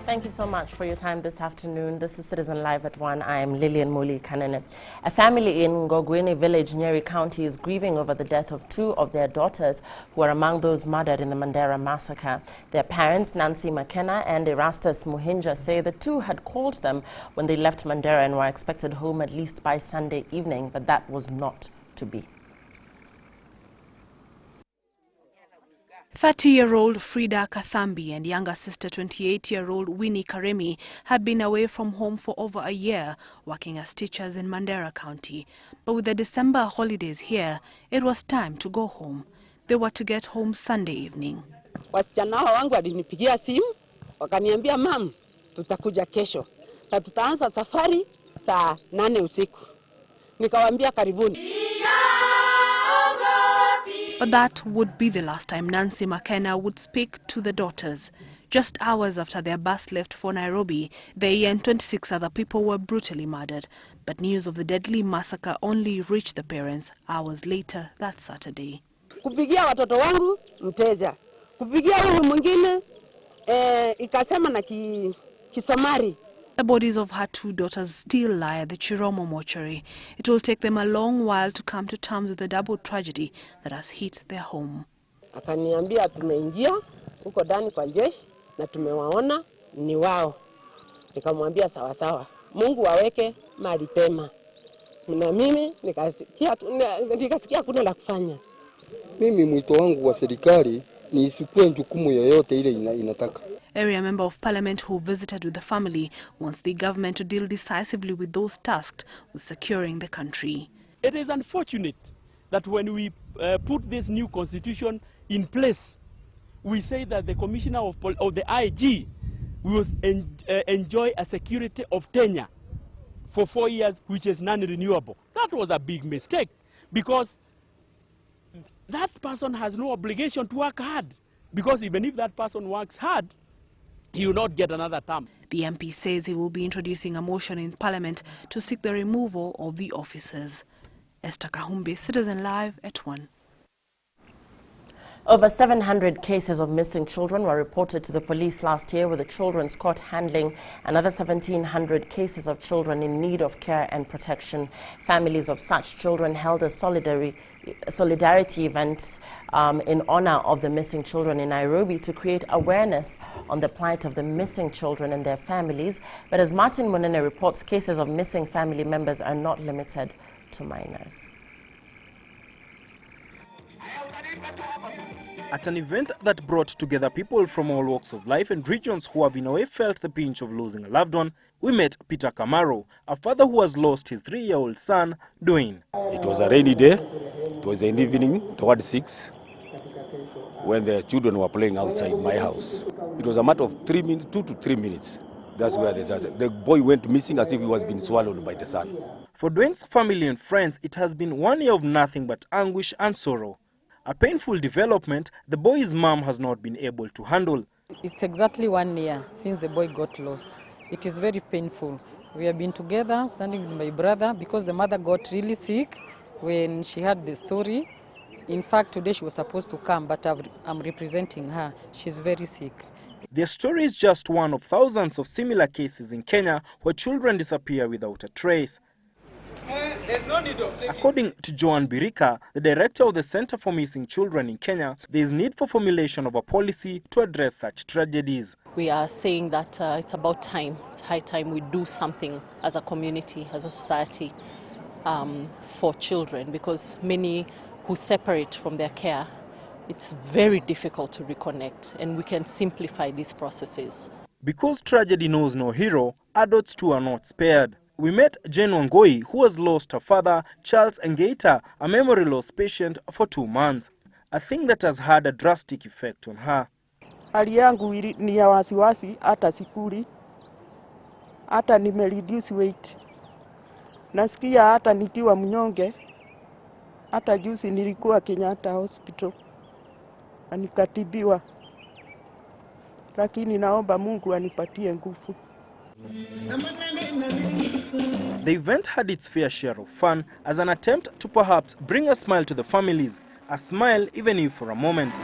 Thank you so much for your time this afternoon. This is Citizen Live at 1. I am Lillian Muli Kanene. A family in Ngogwene village, Nyeri County, is grieving over the death of 2 of their daughters who are among those murdered in the Mandera massacre. Their parents, Nancy McKenna and Erastus Muhinja, say the 2 had called them when they left Mandera and were expected home at least by Sunday evening, but that was not to be. 30-year-old Frida Kathambi and younger sister 28-year-old Winnie Karemi had been away from home for over a year, working as teachers in Mandera County. But with the December holidays here, it was time to go home. They were to get home Sunday evening. Wasichana wangu walinipigia simu, wakaniambia mam, tutakuja kesho. Na tutaanza safari saa 8 usiku. Nikawaambia karibuni. But that would be the last time Nancy McKenna would speak to the daughters. Just hours after their bus left for Nairobi, they and 26 other people were brutally murdered. But news of the deadly massacre only reached the parents hours later that Saturday. Kupigia watoto wangu mteja. Kupigia huyu mwingine ikasema na Kisomali. The bodies of her 2 daughters still lie at the Chiromo mortuary. It will take them a long while to come to terms with the double tragedy that has hit their home. Akaniambia tumeingia huko ndani kwa jeshi na tumewaona ni wao. Nikamwambia sawa sawa. Mungu aweke mahali pema. Na mimi nikasikia kuna la kufanya. Mimi mwito wangu wa serikali ni isikuwe jukumu yoyote ile inataka. Area member of parliament who visited with the family wants the government to deal decisively with those tasked with securing the country. It is unfortunate that when we put this new constitution in place, we say that the commissioner of the IG will enjoy a security of tenure for 4 years, which is non-renewable. That was a big mistake because that person has no obligation to work hard. Because even if that person works hard, he will not get another term. The MP says he will be introducing a motion in Parliament to seek the removal of the officers. Esther Kahumbi, Citizen Live at 1. Over 700 cases of missing children were reported to the police last year, with the Children's Court handling another 1,700 cases of children in need of care and protection. Families of such children held a solidarity event in honor of the missing children in Nairobi to create awareness on the plight of the missing children and their families. But as Martin Monene reports, cases of missing family members are not limited to minors. At an event that brought together people from all walks of life and regions who have in a way felt the pinch of losing a loved one, we met Peter Kamaro, a father who has lost his 3-year-old son, Dwayne. It was a rainy day. It was in the evening, towards 6, when the children were playing outside my house. It was a matter of 2 to 3 minutes. That's where the boy went missing as if he was being swallowed by the sun. For Dwayne's family and friends, it has been 1 year of nothing but anguish and sorrow. A painful development the boy's mom has not been able to handle. It's exactly 1 year since the boy got lost. It is very painful. We have been together, standing with my brother, because the mother got really sick when she heard the story. In fact, today she was supposed to come, but I'm representing her. She's very sick. Their story is just one of thousands of similar cases in Kenya where children disappear without a trace. According to Joan Birika, the director of the Center for Missing Children in Kenya, there is need for formulation of a policy to address such tragedies. We are saying that it's about time. It's high time we do something as a community, as a society, for children, because many who separate from their care, it's very difficult to reconnect, and we can simplify these processes. Because tragedy knows no hero, adults too are not spared. We met Jane Wangoi, who has lost her father, Charles Engeita, a memory loss patient, for 2 months. A thing that has had a drastic effect on her. Hali yangu ni ya wasiwasi, hata sikuli, hata nimereduce weight. Nasikia hata nikiwa mnyonge, hata juzi nilikuwa Kenyatta Hospital na nikatibiwa. Lakini naomba Mungu anipatie nguvu. The event had its fair share of fun as an attempt to perhaps bring a smile to the families, a smile even if for a moment.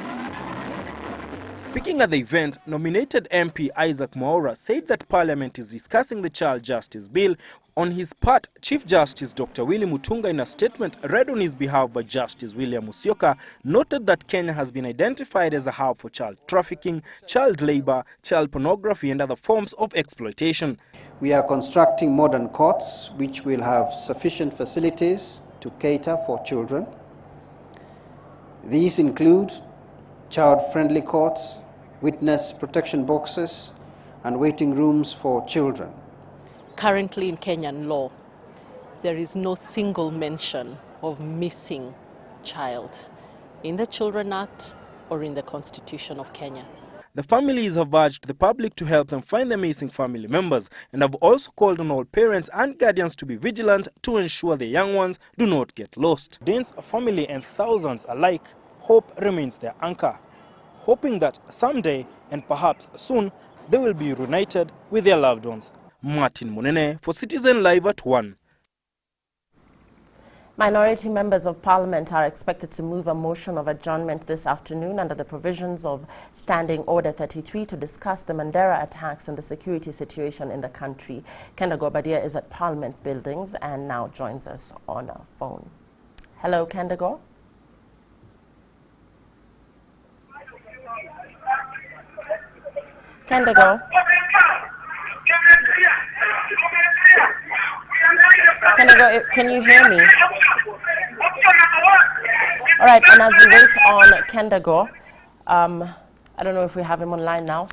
Speaking at the event, nominated MP Isaac Mwaura said that Parliament is discussing the Child Justice Bill. On his part, Chief Justice Dr. Willy Mutunga, in a statement read on his behalf by Justice William Musyoka, noted that Kenya has been identified as a hub for child trafficking, child labor, child pornography and other forms of exploitation. We are constructing modern courts which will have sufficient facilities to cater for children. These include child-friendly courts, witness protection boxes, and waiting rooms for children. Currently in Kenyan law, there is no single mention of missing child in the Children Act or in the Constitution of Kenya. The families have urged the public to help them find their missing family members and have also called on all parents and guardians to be vigilant to ensure their young ones do not get lost. Dane's family and thousands alike, hope remains their anchor, hoping that someday and perhaps soon they will be reunited with their loved ones. Martin Munene for Citizen Live at 1. Minority members of Parliament are expected to move a motion of adjournment this afternoon under the provisions of Standing Order 33 to discuss the Mandera attacks and the security situation in the country. Kenda Gobadia is at Parliament buildings and now joins us on a phone. Hello, Kenda. Kenda. Can you hear me? All right, and as we wait on Kendago, I don't know if we have him online now.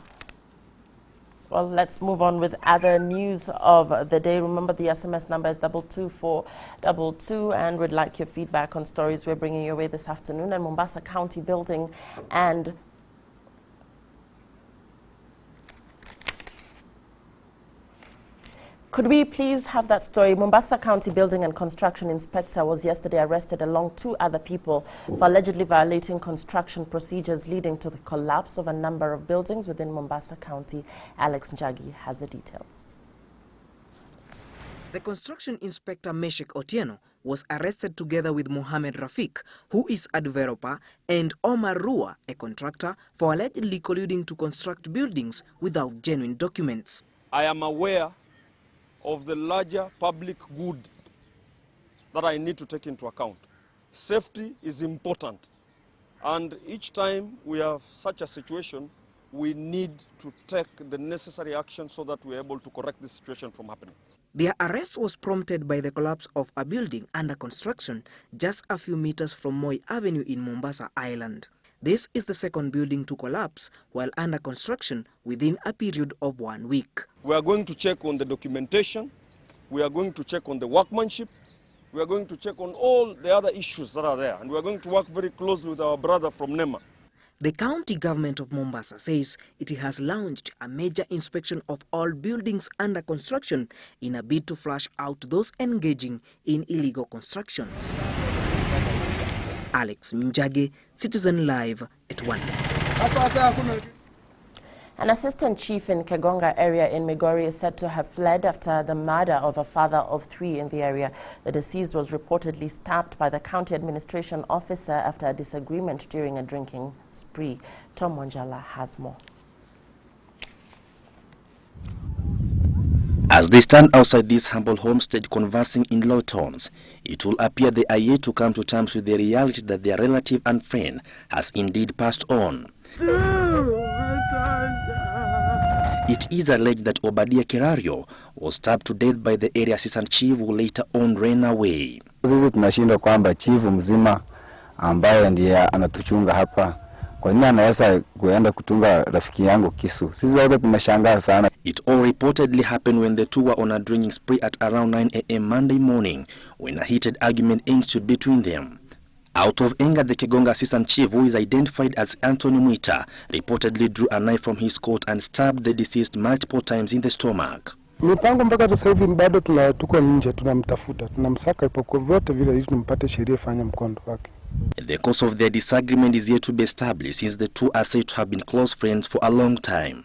Well, let's move on with other news of the day. Remember, the SMS number is 22422, and we'd like your feedback on stories we're bringing your way this afternoon. And Mombasa County Building and could we please have that story? Mombasa County Building and Construction Inspector was yesterday arrested along 2 other people for allegedly violating construction procedures leading to the collapse of a number of buildings within Mombasa County. Alex Njagi has the details. The construction inspector Meshek Otieno was arrested together with Mohamed Rafik, who is a developer, and Omar Rua, a contractor, for allegedly colluding to construct buildings without genuine documents. I am aware of the larger public good that I need to take into account. Safety is important, and each time we have such a situation, we need to take the necessary action so that we're able to correct this situation from happening. Their arrest was prompted by the collapse of a building under construction just a few meters from Moi Avenue in Mombasa Island. This is the second building to collapse while under construction within a period of 1 week. We are going to check on the documentation, we are going to check on the workmanship, we are going to check on all the other issues that are there, and we are going to work very closely with our brother from NEMA. The county government of Mombasa says it has launched a major inspection of all buildings under construction in a bid to flush out those engaging in illegal constructions. Alex Njagi, Citizen Live at 1. An assistant chief in Kegonga area in Migori is said to have fled after the murder of a father of 3 in the area. The deceased was reportedly stabbed by the county administration officer after a disagreement during a drinking spree. Tom Wanjala has more. As they stand outside this humble homestead conversing in low tones, it will appear they are yet to come to terms with the reality that their relative and friend has indeed passed on. It is alleged that Obadia Kirario was stabbed to death by the area assistant chief who later on ran away. Sisi tunashindwa kwamba chifu mzima ambaye ndiye anatuchunga hapa, kwa nini anaweza kuenda kutunga rafiki yangu kisu? Sisi wote tumeshangaa sana. It all reportedly happened when the two were on a drinking spree at around 9 a.m. Monday morning, when a heated argument ensued between them. Out of anger, the Kegonga assistant chief, who is identified as Anthony Mwita, reportedly drew a knife from his coat and stabbed the deceased multiple times in the stomach. Mipango mpaka sasa hivi bado tuko nje, tunamtafuta, tunamsaka ipokuwa vyote vile ili tumpate sheria fanya mkondo wake. The cause of their disagreement is yet to be established, since the two are said to have been close friends for a long time.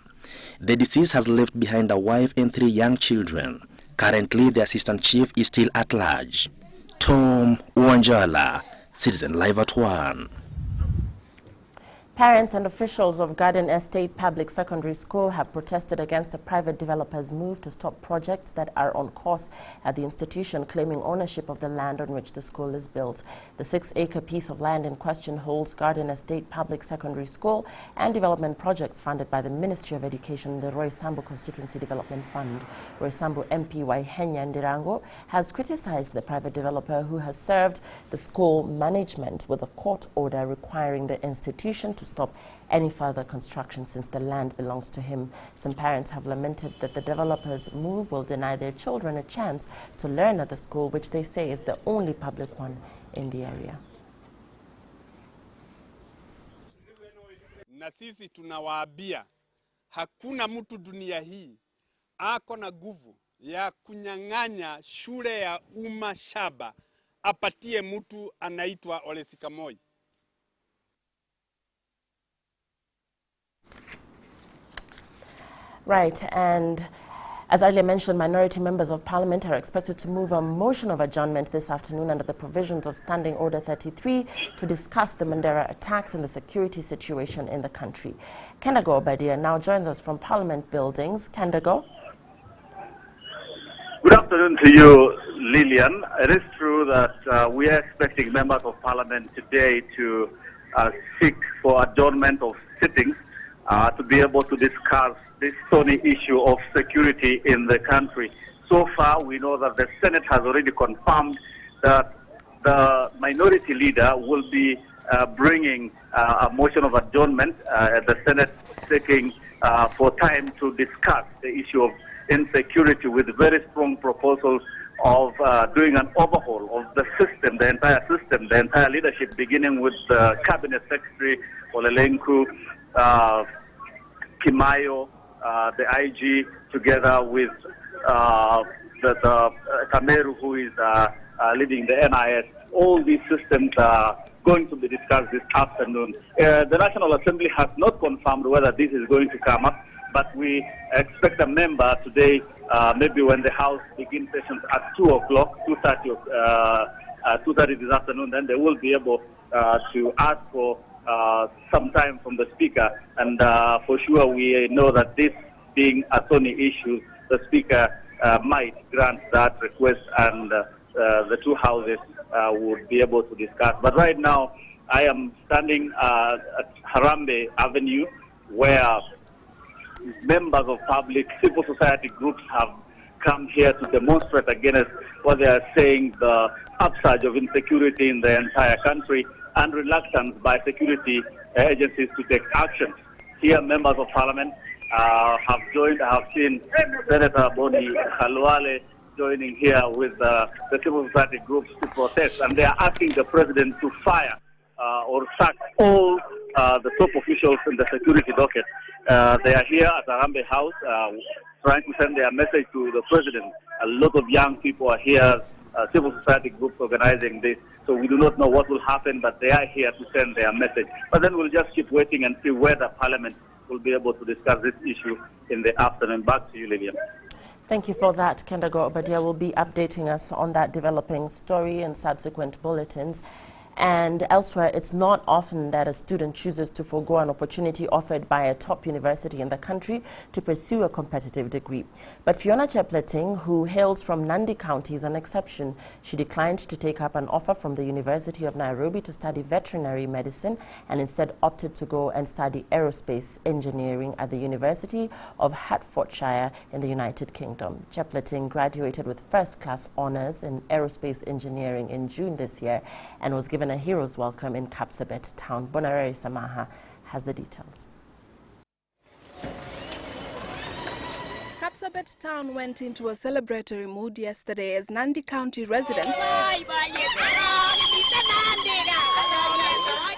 The deceased has left behind a wife and 3 young children. Currently, the assistant chief is still at large. Tom Wanjala, Citizen Live at 1. Parents and officials of Garden Estate Public Secondary School have protested against a private developer's move to stop projects that are on course at the institution, claiming ownership of the land on which the school is built. The 6-acre piece of land in question holds Garden Estate Public Secondary School and development projects funded by the Ministry of Education and the Roysambu Constituency Development Fund. Roysambu MP Waihenya Ndirango has criticized the private developer, who has served the school management with a court order requiring the institution to stop any further construction since the land belongs to him. Some parents have lamented that the developer's move will deny their children a chance to learn at the school, which they say is the only public one in the area. Na sisi tunawaambia hakuna mtu dunia hii ako na nguvu ya kunyang'anya shule ya umma shaba apatie mtu anaitwa Ole Sikamoi. Right, and as earlier mentioned, minority members of Parliament are expected to move a motion of adjournment this afternoon under the provisions of Standing Order 33 to discuss the Mandera attacks and the security situation in the country. Kendago Obadia now joins us from Parliament buildings. Kendago. Good afternoon to you, Lillian. It is true that we are expecting members of Parliament today to seek for adjournment of sittings to be able to discuss this thorny issue of security in the country. So far, we know that the Senate has already confirmed that the minority leader will be bringing a motion of adjournment at the Senate, seeking for time to discuss the issue of insecurity, with very strong proposals of doing an overhaul of the system, the entire leadership, beginning with the Cabinet Secretary, Olelenku, Kimayo, the IG, together with the Kameru, who is leading the NIS. All these systems are going to be discussed this afternoon. The National Assembly has not confirmed whether this is going to come up, but we expect a member today, maybe when the House begins sessions at 2 o'clock, 2:30 this afternoon, then they will be able to ask for some time from the Speaker. And for sure, we know that this being a thorny issue, the Speaker might grant that request, and the two houses would be able to discuss. But right now, I am standing at Harambee Avenue, where members of public civil society groups have come here to demonstrate against what they are saying, the upsurge of insecurity in the entire country and reluctance by security agencies to take action. Here, members of Parliament have joined. I have seen Senator Boni Khalwale joining here with the civil society groups to protest, and they are asking the President to fire or sack all the top officials in the security docket. They are here at Harambee House trying to send their message to the President. A lot of young people are here, civil society groups organizing this. So we do not know what will happen, but they are here to send their message. But then we'll just keep waiting and see whether Parliament will be able to discuss this issue in the afternoon. Back to you, Lillian. Thank you for that, Kendago Obadia. Will be updating us on that developing story in subsequent bulletins. And elsewhere, it's not often that a student chooses to forego an opportunity offered by a top university in the country to pursue a competitive degree. But Fiona Chepleting, who hails from Nandi County, is an exception. She declined to take up an offer from the University of Nairobi to study veterinary medicine and instead opted to go and study aerospace engineering at the University of Hertfordshire in the United Kingdom. Chepleting graduated with first-class honors in aerospace engineering in June this year and was given a hero's welcome in Kapsabet town. Bonareri Samaha has the details. Kapsabet town went into a celebratory mood yesterday as Nandi County residents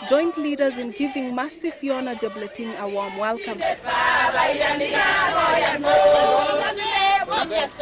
joined leaders in giving massive Fiona Chepleting a warm welcome.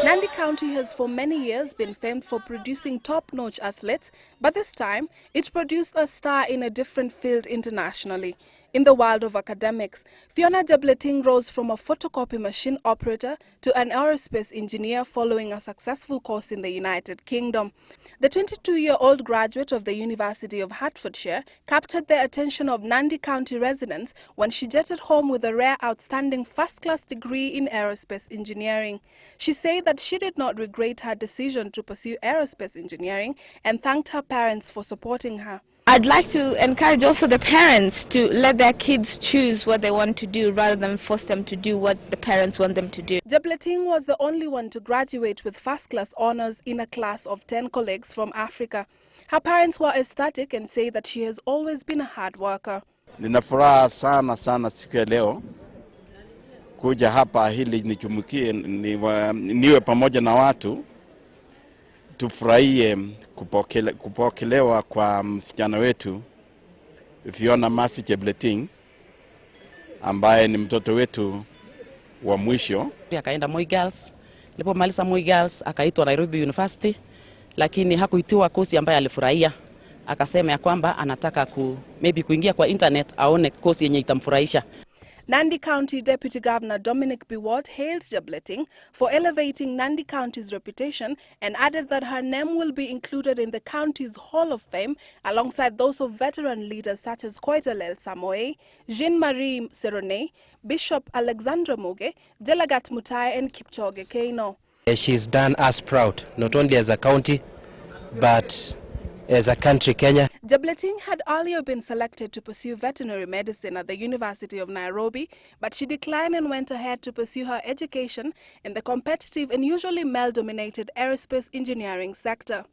Nandi County has for many years been famed for producing top-notch athletes, but this time it produced a star in a different field internationally. In the world of academics, Fiona Jableting rose from a photocopy machine operator to an aerospace engineer following a successful course in the United Kingdom. The 22-year-old graduate of the University of Hertfordshire captured the attention of Nandi County residents when she jetted home with a rare outstanding first-class degree in aerospace engineering. She said that she did not regret her decision to pursue aerospace engineering and thanked her parents for supporting her. I'd like to encourage also the parents to let their kids choose what they want to do rather than force them to do what the parents want them to do. Jableting was the only one to graduate with first-class honors in a class of 10 colleagues from Africa. Her parents were ecstatic and say that she has always been a hard worker. Nina furaha sana siku ya leo kuja hapa hili nichumukie niwe pamoja na watu tufurahie kupokelewa kwa msichana wetu Fiona Masi Jableting ambaye ni mtoto wetu wa mwisho. Akaenda Moi Girls, alipomaliza Moi Girls akaitwa Nairobi University, lakini hakuitiwa kosi ambaye alifurahia. Akasema ya kwamba anataka maybe kuingia kwa internet aone kosi yenye itamfurahisha. Nandi County Deputy Governor Dominic Biwott hailed Jableting for elevating Nandi County's reputation and added that her name will be included in the county's Hall of Fame alongside those of veteran leaders such as Koitalel Samoei, Jean-Marie Serone, Bishop Alexandra Muge, Delegat Mutai and Kipchoge Keino. She's done us proud, not only as a county, but as a country, Kenya. Jableting had earlier been selected to pursue veterinary medicine at the University of Nairobi, but she declined and went ahead to pursue her education in the competitive and usually male-dominated aerospace engineering sector.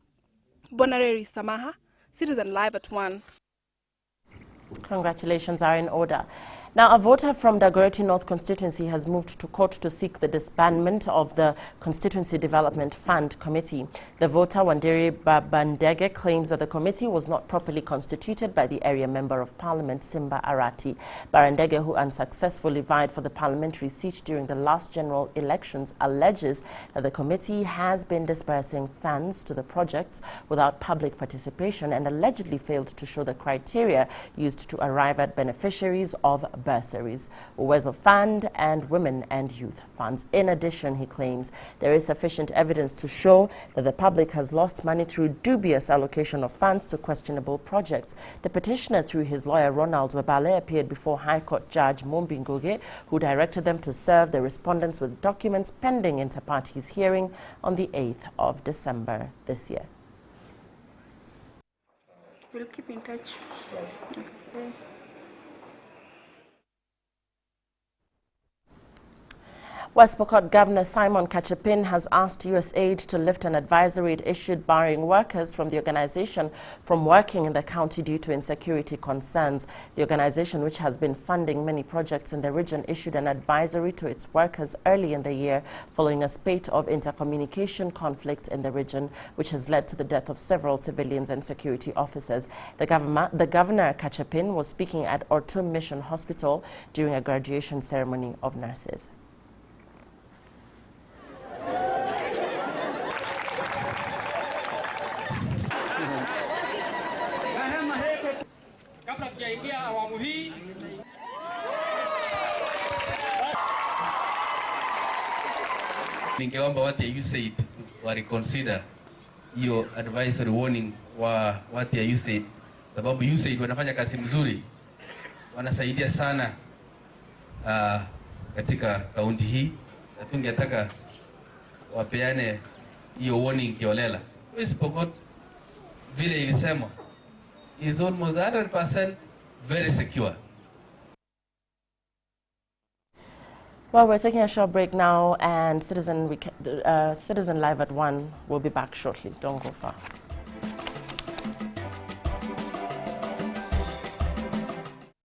Bonareri Samaha, Citizen Live at 1. Congratulations are in order. Now, a voter from Dagoretti North Constituency has moved to court to seek the disbandment of the Constituency Development Fund Committee. The voter, Wanderi Babandege, claims that the committee was not properly constituted by the area member of Parliament, Simba Arati. Barandege, who unsuccessfully vied for the parliamentary seat during the last general elections, alleges that the committee has been disbursing funds to the projects without public participation and allegedly failed to show the criteria used to arrive at beneficiaries of bursaries, Uwezo Fund and Women and Youth Funds. In addition, he claims there is sufficient evidence to show that the public has lost money through dubious allocation of funds to questionable projects. The petitioner, through his lawyer Ronald Webale, appeared before High Court Judge Mombi Ngoge, who directed them to serve the respondents with documents pending inter-parties hearing on the 8th of December this year. We'll keep in touch. Okay. West Pokot Governor Simon Kachapin has asked USAID to lift an advisory it issued barring workers from the organization from working in the county due to insecurity concerns. The organization, which has been funding many projects in the region, issued an advisory to its workers early in the year following a spate of intercommunication conflict in the region, which has led to the death of several civilians and security officers. The Governor Kachapin was speaking at Ortum Mission Hospital during a graduation ceremony of nurses. Ningeomba watu ya USAID wareconsider hiyo advisory warning wa watu ya USAID, sababu USAID wanafanya kazi mzuri, wanasaidia sana katika kaunti hii, na tungetaka wapeane hiyo warning kiolela. West Pokot vile ilisema is almost 100% very secure. Well, we're taking a short break now, and Citizen Live at 1 will be back shortly. Don't go far.